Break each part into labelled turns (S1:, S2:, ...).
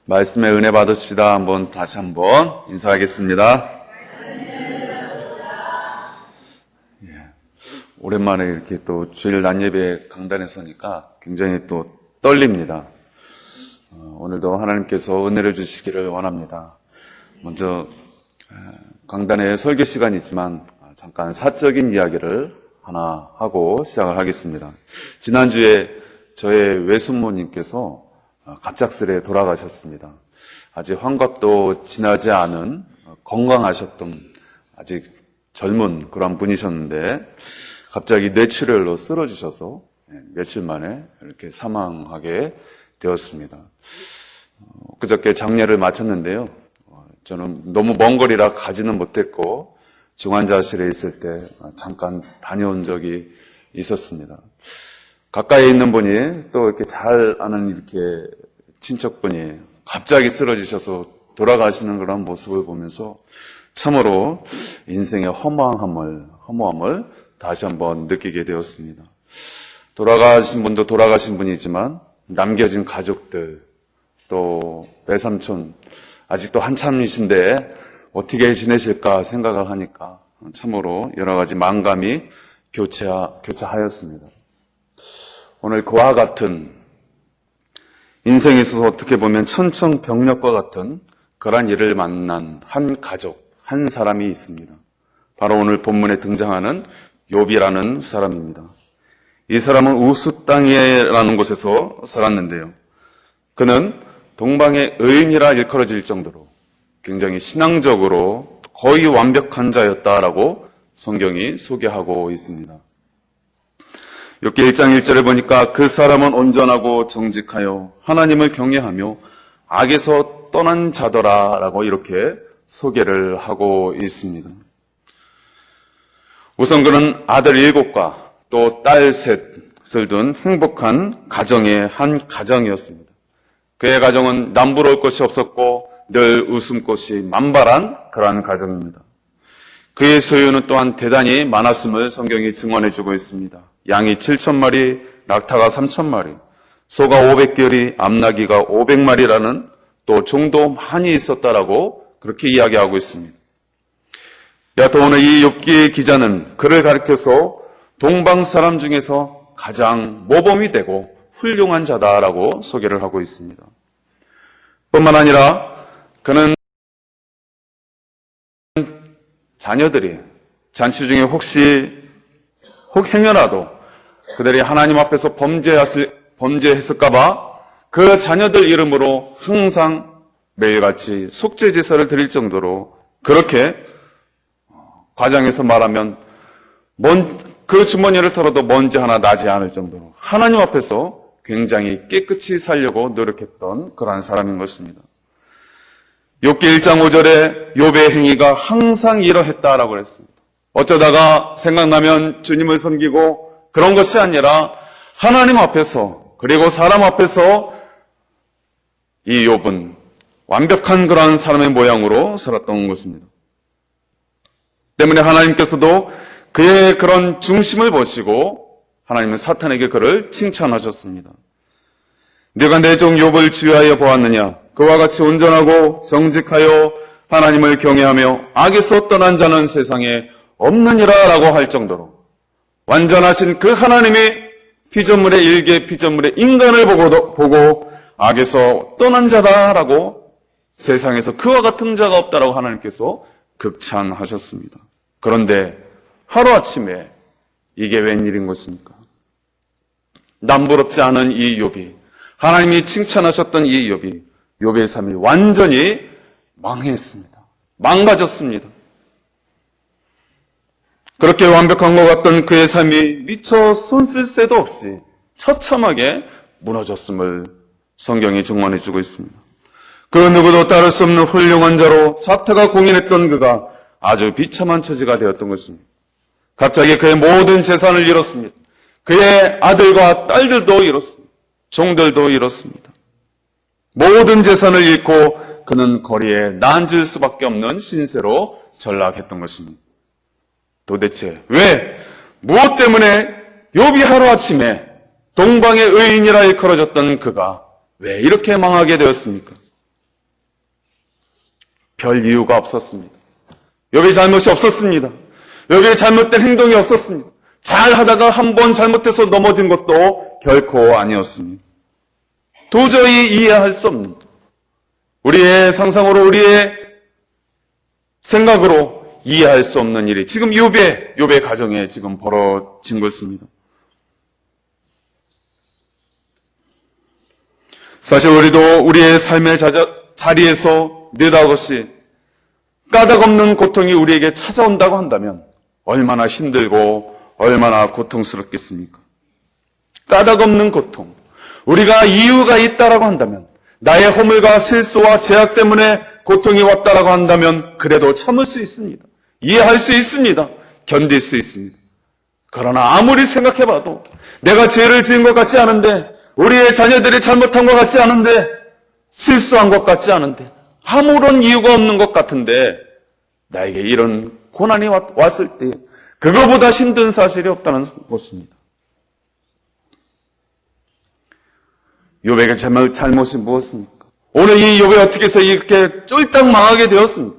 S1: 말씀의 은혜 받으십시다. 다시 한번 인사하겠습니다. 오랜만에 이렇게 또 주일 낮 예배 강단에 서니까 굉장히 또 떨립니다. 오늘도 하나님께서 은혜를 주시기를 원합니다. 먼저 강단의 설교 시간이지만 잠깐 사적인 이야기를 하나 하고 시작을 하겠습니다. 지난주에 저의 외숙모님께서 갑작스레 돌아가셨습니다. 아직 환갑도 지나지 않은 건강하셨던 아직 젊은 그런 분이셨는데 갑자기 뇌출혈로 쓰러지셔서 며칠 만에 이렇게 사망하게 되었습니다. 그저께 장례를 마쳤는데요. 저는 너무 먼 거리라 가지는 못했고 중환자실에 있을 때 잠깐 다녀온 적이 있었습니다. 가까이에 있는 분이 또 이렇게 잘 아는 이렇게 친척분이 갑자기 쓰러지셔서 돌아가시는 그런 모습을 보면서 참으로 인생의 허무함을 다시 한번 느끼게 되었습니다. 돌아가신 분도 돌아가신 분이지만 남겨진 가족들, 또 외삼촌 아직도 한참이신데 어떻게 지내실까 생각을 하니까 참으로 여러 가지 만감이 교차하였습니다. 오늘 그와 같은 인생에 있어서 어떻게 보면 천천벽력과 같은 그러한 일을 만난 한 가족, 한 사람이 있습니다. 바로 오늘 본문에 등장하는 욥이라는 사람입니다. 이 사람은 우스 땅이라는 곳에서 살았는데요. 그는 동방의 의인이라 일컬어질 정도로 굉장히 신앙적으로 거의 완벽한 자였다라고 성경이 소개하고 있습니다. 욥기 1장 1절을 보니까 그 사람은 온전하고 정직하여 하나님을 경외하며 악에서 떠난 자더라라고 이렇게 소개를 하고 있습니다. 우선 그는 아들 7과 또 딸 3을 둔 행복한 가정의 한 가정이었습니다. 그의 가정은 남부러울 것이 없었고 늘 웃음꽃이 만발한 그러한 가정입니다. 그의 소유는 또한 대단히 많았음을 성경이 증언해주고 있습니다. 양이 7,000마리, 낙타가 3,000마리, 소가 500결이, 암나귀가 500마리라는 또 종도 많이 있었다라고 그렇게 이야기하고 있습니다. 또 오늘 이 욥기 기자는 그를 가리켜서 동방 사람 중에서 가장 모범이 되고 훌륭한 자다라고 소개를 하고 있습니다. 뿐만 아니라 그는 자녀들이 잔치 중에 혹 행여라도 그들이 하나님 앞에서 범죄했을까봐 그 자녀들 이름으로 항상 매일같이 속죄제사를 드릴 정도로 그렇게 과장해서 말하면 그 주머니를 털어도 먼지 하나 나지 않을 정도로 하나님 앞에서 굉장히 깨끗이 살려고 노력했던 그러한 사람인 것입니다. 욥기 1장 5절에 욥의 행위가 항상 이러했다라고 했습니다. 어쩌다가 생각나면 주님을 섬기고 그런 것이 아니라 하나님 앞에서 그리고 사람 앞에서 이 욥은 완벽한 그러한 사람의 모양으로 살았던 것입니다. 때문에 하나님께서도 그의 그런 중심을 보시고 하나님은 사탄에게 그를 칭찬하셨습니다. 네가 내 종 욥을 주의하여 보았느냐? 그와 같이 온전하고 정직하여 하나님을 경외하며 악에서 떠난 자는 세상에 없느니라 라고 할 정도로 완전하신 그 하나님이 피조물의 일개 피조물의 인간을 보고 악에서 떠난 자다라고 세상에서 그와 같은 자가 없다라고 하나님께서 극찬하셨습니다. 그런데 하루아침에 이게 웬일인 것입니까? 남부럽지 않은 이 욥이 하나님이 칭찬하셨던 이 욥의 삶이 완전히 망했습니다. 망가졌습니다. 그렇게 완벽한 것 같던 그의 삶이 미처 손쓸 새도 없이 처참하게 무너졌음을 성경이 증언해주고 있습니다. 그 누구도 따를 수 없는 훌륭한 자로 자태가 공인했던 그가 아주 비참한 처지가 되었던 것입니다. 갑자기 그의 모든 재산을 잃었습니다. 그의 아들과 딸들도 잃었습니다. 종들도 잃었습니다. 모든 재산을 잃고 그는 거리에 난질 수밖에 없는 신세로 전락했던 것입니다. 도대체 왜, 무엇 때문에 욥이 하루아침에 동방의 의인이라 일컬어졌던 그가 왜 이렇게 망하게 되었습니까? 별 이유가 없었습니다. 욥의 잘못이 없었습니다. 욥의 잘못된 행동이 없었습니다. 잘 하다가 한 번 잘못해서 넘어진 것도 결코 아니었습니다. 도저히 이해할 수 없는, 우리의 상상으로, 우리의 생각으로 이해할 수 없는 일이 지금 욥의 가정에 지금 벌어진 것입니다. 사실 우리도 우리의 삶의 자리에서 느닷없이 까닭없는 고통이 우리에게 찾아온다고 한다면 얼마나 힘들고 얼마나 고통스럽겠습니까? 까닭없는 고통, 우리가 이유가 있다라고 한다면, 나의 허물과 실수와 죄악 때문에 고통이 왔다라고 한다면 그래도 참을 수 있습니다. 이해할 수 있습니다. 견딜 수 있습니다. 그러나 아무리 생각해봐도 내가 죄를 지은 것 같지 않은데, 우리의 자녀들이 잘못한 것 같지 않은데, 실수한 것 같지 않은데, 아무런 이유가 없는 것 같은데 나에게 이런 고난이 왔을 때 그거보다 힘든 사실이 없다는 것입니다. 욥에게 잘못이 무엇입니까? 오늘 이 욥이 어떻게 해서 이렇게 쫄딱 망하게 되었습니까?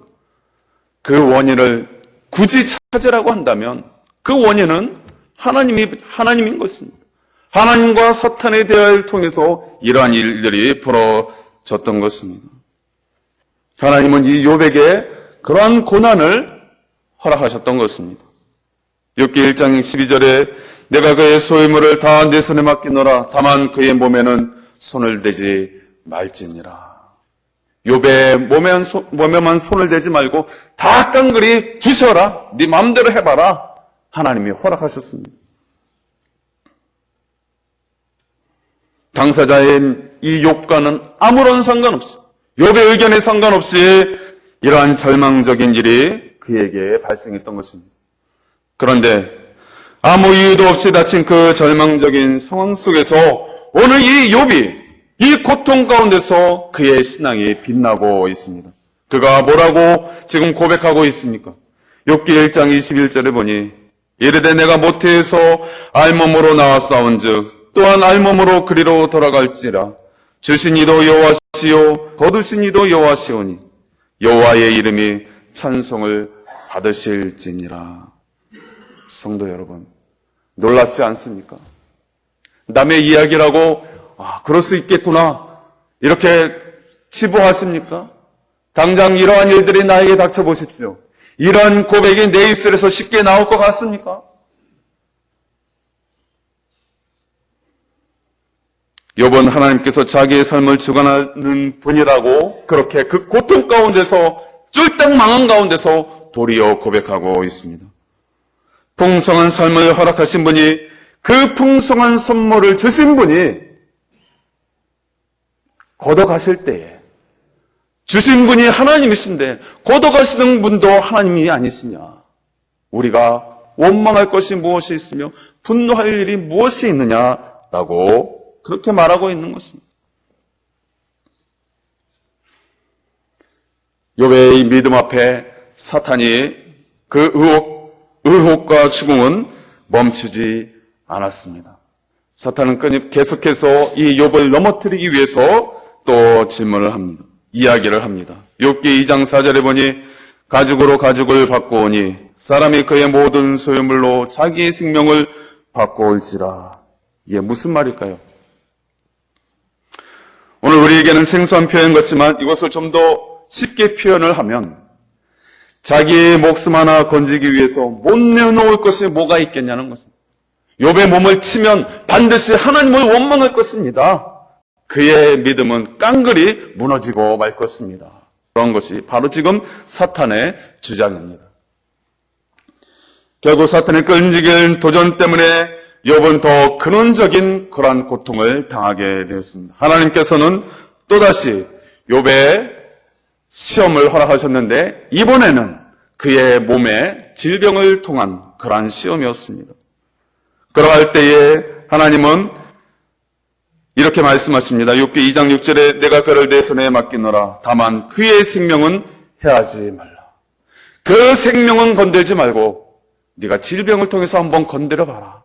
S1: 그 원인을 굳이 찾으라고 한다면 그 원인은 하나님인 것입니다. 하나님과 사탄의 대화를 통해서 이러한 일들이 벌어졌던 것입니다. 하나님은 이 욥에게 그러한 고난을 허락하셨던 것입니다. 욥기 1장 12절에 내가 그의 소유물을 다 내 손에 맡기노라. 다만 그의 몸에는 손을 대지 말지니라. 욥의 몸에만 손을 대지 말고 다 깡그리 부셔라. 네 마음대로 해봐라. 하나님이 허락하셨습니다. 당사자인 이 욥과는 아무런 상관없이, 욥의 의견에 상관없이 이러한 절망적인 일이 그에게 발생했던 것입니다. 그런데 아무 이유도 없이 닥친 그 절망적인 상황 속에서 오늘 이 욥이 이 고통 가운데서 그의 신앙이 빛나고 있습니다. 그가 뭐라고 지금 고백하고 있습니까? 욥기 1장 21절에 보니 이르되 내가 모태에서 알몸으로 나와 싸운즉 또한 알몸으로 그리로 돌아갈지라. 주신 이도 여호와시요 거두신 이도 여호와시오니 여호와의 이름이 찬송을 받으실지니라. 성도 여러분, 놀랍지 않습니까? 남의 이야기라고 그럴 수 있겠구나 이렇게 치부하십니까? 당장 이러한 일들이 나에게 닥쳐보십시오. 이러한 고백이 내 입술에서 쉽게 나올 것 같습니까? 욥은 하나님께서 자기의 삶을 주관하는 분이라고 그렇게 그 고통 가운데서 쫄딱 망한 가운데서 도리어 고백하고 있습니다. 풍성한 삶을 허락하신 분이, 그 풍성한 선물을 주신 분이 걷어가실 때에 주신 분이 하나님이신데 걷어가시는 분도 하나님이 아니시냐? 우리가 원망할 것이 무엇이 있으며 분노할 일이 무엇이 있느냐라고 그렇게 말하고 있는 것입니다. 욥의 믿음 앞에 사탄이 그 의혹과 추궁은 멈추지 않았습니다. 사탄은 계속해서 이 욥을 넘어뜨리기 위해서 또 질문을 합니다. 이야기를 합니다. 욥기 2장 4절에 보니 가죽으로 가죽을 바꾸오니 사람이 그의 모든 소유물로 자기의 생명을 바꾸올지라. 이게 무슨 말일까요? 오늘 우리에게는 생소한 표현 같지만 이것을 좀 더 쉽게 표현을 하면 자기의 목숨 하나 건지기 위해서 못 내놓을 것이 뭐가 있겠냐는 것입니다. 욥의 몸을 치면 반드시 하나님을 원망할 것입니다. 그의 믿음은 깡그리 무너지고 말 것입니다. 그런 것이 바로 지금 사탄의 주장입니다. 결국 사탄의 끈질긴 도전 때문에 욥은 더 근원적인 그러한 고통을 당하게 되었습니다. 하나님께서는 또다시 욥의 시험을 허락하셨는데 이번에는 그의 몸에 질병을 통한 그러한 시험이었습니다. 그러할 때에 하나님은 이렇게 말씀하십니다. 욥기 2장 6절에 내가 그를 내 손에 맡기노라. 다만 그의 생명은 해하지 말라. 그 생명은 건들지 말고 네가 질병을 통해서 한번 건드려봐라.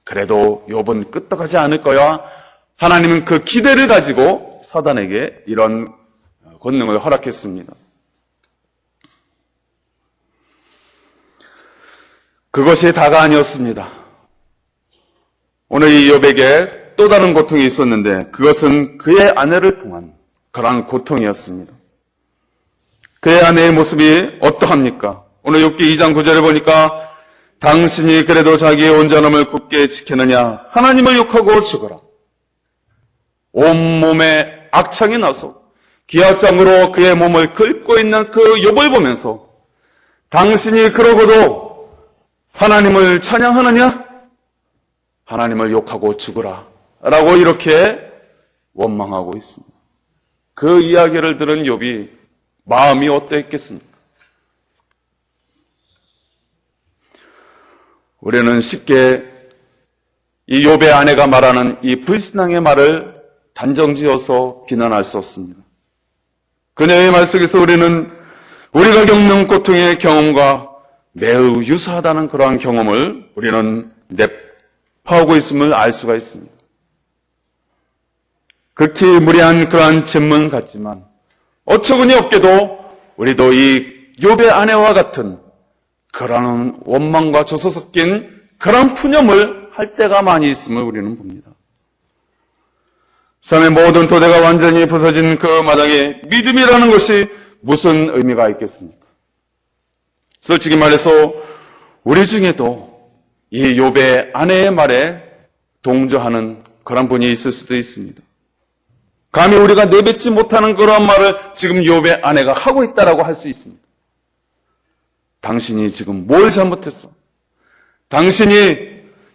S1: 그래도 욥은 끄떡하지 않을 거야. 하나님은 그 기대를 가지고 사단에게 이런 권능을 허락했습니다. 그것이 다가 아니었습니다. 오늘 이 욥에게 또 다른 고통이 있었는데 그것은 그의 아내를 통한 그러한 고통이었습니다. 그의 아내의 모습이 어떠합니까? 오늘 욥기 2장 9절에 보니까 당신이 그래도 자기의 온전함을 굳게 지키느냐 하나님을 욕하고 죽어라. 온몸에 악창이 나서 기압장으로 그의 몸을 긁고 있는 그 욥을 보면서 당신이 그러고도 하나님을 찬양하느냐? 하나님을 욕하고 죽으라 라고 이렇게 원망하고 있습니다. 그 이야기를 들은 욥이 마음이 어떠했겠습니까? 우리는 쉽게 이 욥의 아내가 말하는 이 불신앙의 말을 단정지어서 비난할 수 없습니다. 그녀의 말 속에서 우리는 우리가 겪는 고통의 경험과 매우 유사하다는 그러한 경험을 우리는 내포하고 있음을 알 수가 있습니다. 극히 무례한 그러한 질문 같지만 어처구니 없게도 우리도 이 욥의 아내와 같은 그러한 원망과 조소 섞인 그런 푸념을 할 때가 많이 있음을 우리는 봅니다. 삶의 모든 토대가 완전히 부서진 그 마당에 믿음이라는 것이 무슨 의미가 있겠습니까? 솔직히 말해서 우리 중에도 이 욥의 아내의 말에 동조하는 그런 분이 있을 수도 있습니다. 감히 우리가 내뱉지 못하는 그런 말을 지금 욥의 아내가 하고 있다라고 할 수 있습니다. 당신이 지금 뭘 잘못했어? 당신이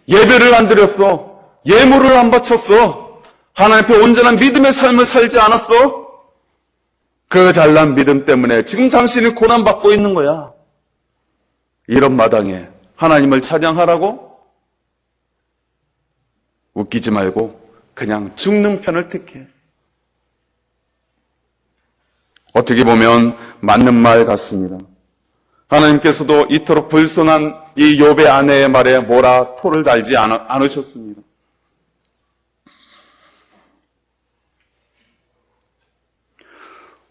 S1: 예배를 안 드렸어? 예물을 안 바쳤어? 하나님 앞에 온전한 믿음의 삶을 살지 않았어? 그 잘난 믿음 때문에 지금 당신이 고난받고 있는 거야. 이런 마당에 하나님을 찬양하라고? 웃기지 말고 그냥 죽는 편을 택해. 어떻게 보면 맞는 말 같습니다. 하나님께서도 이토록 불순한 이 욥의 아내의 말에 뭐라 토를 달지 않으셨습니다.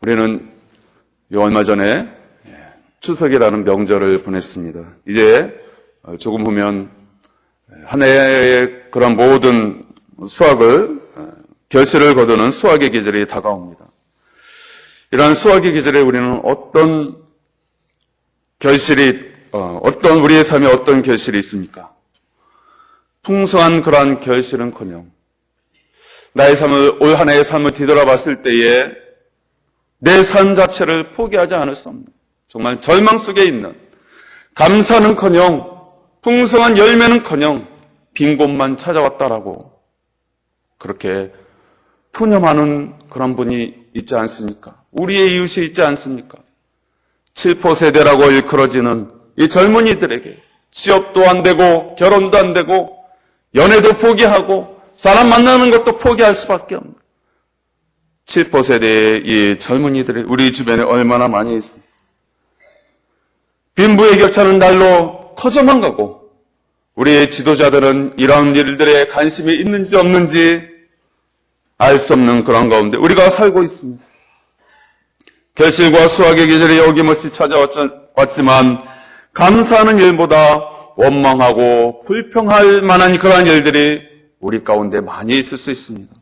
S1: 우리는 얼마 전에 추석이라는 명절을 보냈습니다. 이제 조금 후면 한 해의 그런 모든 수확을 결실을 거두는 수확의 계절이 다가옵니다. 이러한 수확의 계절에 우리는 어떤 우리의 삶에 어떤 결실이 있습니까? 풍성한 그러한 결실은커녕 나의 삶을, 올 한 해의 삶을 뒤돌아봤을 때에 내 삶 자체를 포기하지 않을 수 없는 정말 절망 속에 있는 감사는커녕 풍성한 열매는커녕 빈 곳만 찾아왔다라고 그렇게 푸념하는 그런 분이 있지 않습니까? 우리의 이웃이 있지 않습니까? 7포 세대라고 일컬어지는 이 젊은이들에게 취업도 안 되고 결혼도 안 되고 연애도 포기하고 사람 만나는 것도 포기할 수밖에 없는 7포 세대의 이 젊은이들이 우리 주변에 얼마나 많이 있습니까? 빈부의 격차는 날로 커져만 가고 우리의 지도자들은 이런 일들에 관심이 있는지 없는지 알 수 없는 그런 가운데 우리가 살고 있습니다. 결실과 수확의 계절이 어김없이 찾아왔지만 감사하는 일보다 원망하고 불평할 만한 그러한 일들이 우리 가운데 많이 있을 수 있습니다.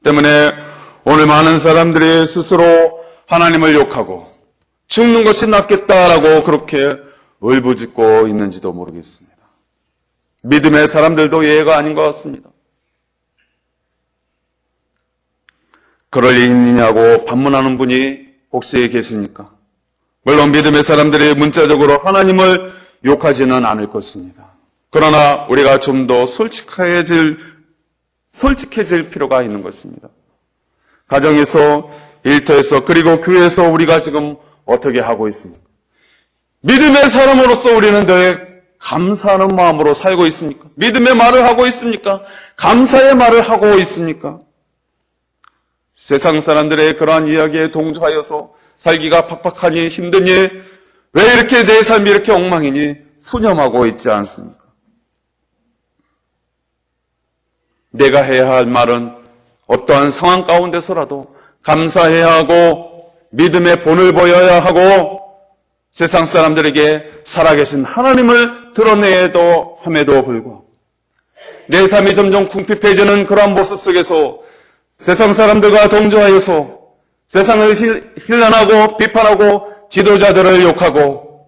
S1: 때문에 오늘 많은 사람들이 스스로 하나님을 욕하고 죽는 것이 낫겠다라고 그렇게 울부짖고 있는지도 모르겠습니다. 믿음의 사람들도 예외가 아닌 것 같습니다. 그럴 일 있느냐고 반문하는 분이 혹시 계십니까? 물론 믿음의 사람들이 문자적으로 하나님을 욕하지는 않을 것입니다. 그러나 우리가 좀 더 솔직해질 필요가 있는 것입니다. 가정에서, 일터에서, 그리고 교회에서 우리가 지금 어떻게 하고 있습니까? 믿음의 사람으로서 우리는 늘 감사하는 마음으로 살고 있습니까? 믿음의 말을 하고 있습니까? 감사의 말을 하고 있습니까? 세상 사람들의 그러한 이야기에 동조하여서 살기가 팍팍하니 힘드니 왜 이렇게 내 삶이 이렇게 엉망이니 푸념하고 있지 않습니까? 내가 해야 할 말은 어떠한 상황 가운데서라도 감사해야 하고 믿음의 본을 보여야 하고 세상 사람들에게 살아계신 하나님을 드러내도 함에도 불구하고 내 삶이 점점 궁핍해지는 그러한 모습 속에서 세상 사람들과 동조하여서 세상을 힐난하고 비판하고 지도자들을 욕하고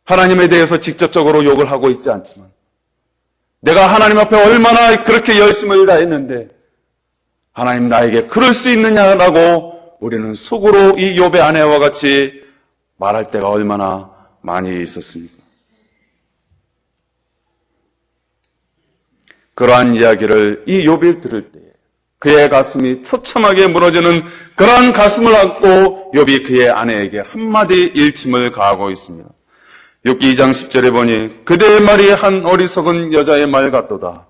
S1: 하나님에 대해서 직접적으로 욕을 하고 있지 않지만 내가 하나님 앞에 얼마나 그렇게 열심을 다했는데 하나님 나에게 그럴 수 있느냐라고 우리는 속으로 이 욥의 아내와 같이 말할 때가 얼마나 많이 있었습니까? 그러한 이야기를 이 욥이 들을 때에 그의 가슴이 처참하게 무너지는 그러한 가슴을 안고 욥이 그의 아내에게 한마디 일침을 가하고 있습니다. 욥기 2장 10절에 보니 그대의 말이 한 어리석은 여자의 말 같도다.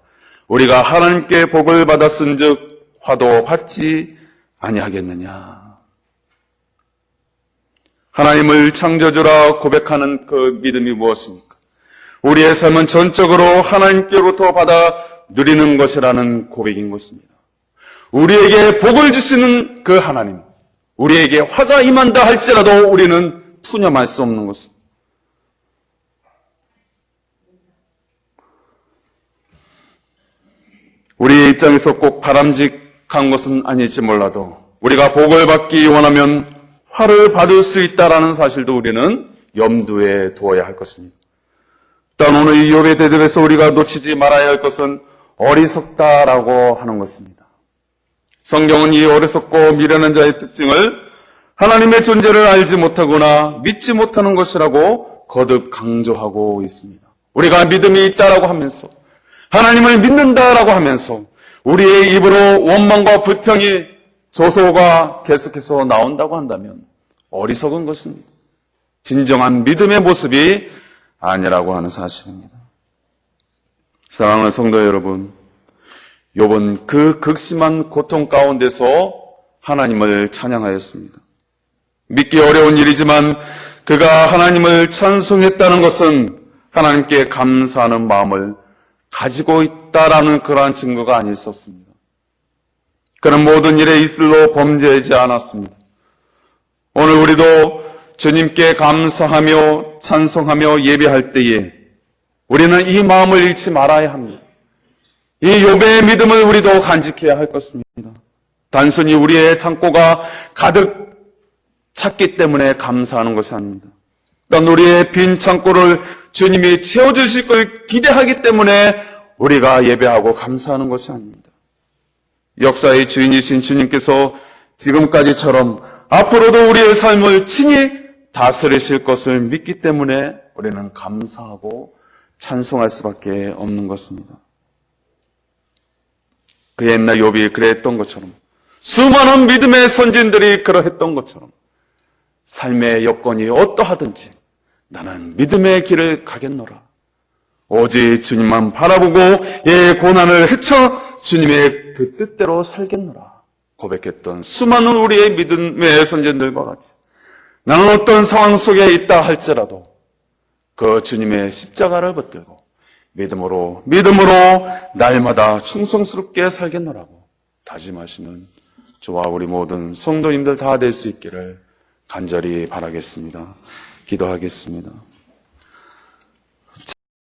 S1: 우리가 하나님께 복을 받았은즉 화도 받지 아니하겠느냐. 하나님을 창조주라 고백하는 그 믿음이 무엇입니까? 우리의 삶은 전적으로 하나님께로부터 받아 누리는 것이라는 고백인 것입니다. 우리에게 복을 주시는 그 하나님, 우리에게 화가 임한다 할지라도 우리는 푸념할 수 없는 것입니다. 우리의 입장에서 꼭 바람직한 것은 아닐지 몰라도 우리가 복을 받기 원하면 화를 받을 수 있다는 사실도 우리는 염두에 두어야 할 것입니다. 일단 오늘 이 욥의 대답에서 우리가 놓치지 말아야 할 것은 어리석다라고 하는 것입니다. 성경은 이 어리석고 미련한 자의 특징을 하나님의 존재를 알지 못하거나 믿지 못하는 것이라고 거듭 강조하고 있습니다. 우리가 믿음이 있다라고 하면서 하나님을 믿는다라고 하면서 우리의 입으로 원망과 불평이 조소가 계속해서 나온다고 한다면 어리석은 것입니다. 진정한 믿음의 모습이 아니라고 하는 사실입니다. 사랑하는 성도 여러분, 욥은 그 극심한 고통 가운데서 하나님을 찬양하였습니다. 믿기 어려운 일이지만 그가 하나님을 찬송했다는 것은 하나님께 감사하는 마음을 가지고 있다라는 그러한 증거가 아닐 수 없습니다. 그는 모든 일에 이슬로 범죄하지 않았습니다. 오늘 우리도 주님께 감사하며 찬송하며 예배할 때에 우리는 이 마음을 잃지 말아야 합니다. 이 욥의 믿음을 우리도 간직해야 할 것입니다. 단순히 우리의 창고가 가득 찼기 때문에 감사하는 것이 아닙니다. 또 우리의 빈 창고를 주님이 채워주실 걸 기대하기 때문에 우리가 예배하고 감사하는 것이 아닙니다. 역사의 주인이신 주님께서 지금까지처럼 앞으로도 우리의 삶을 친히 다스리실 것을 믿기 때문에 우리는 감사하고 찬송할 수밖에 없는 것입니다. 그 옛날 욥이 그랬던 것처럼 수많은 믿음의 선진들이 그러했던 것처럼 삶의 여건이 어떠하든지 나는 믿음의 길을 가겠노라. 오직 주님만 바라보고 예 고난을 헤쳐 주님의 그 뜻대로 살겠노라. 고백했던 수많은 우리의 믿음의 선진들과 같이 나는 어떤 상황 속에 있다 할지라도 그 주님의 십자가를 붙들고 믿음으로 날마다 충성스럽게 살겠노라고 다짐하시는 저와 우리 모든 성도님들 다 될 수 있기를 간절히 바라겠습니다. 기도하겠습니다.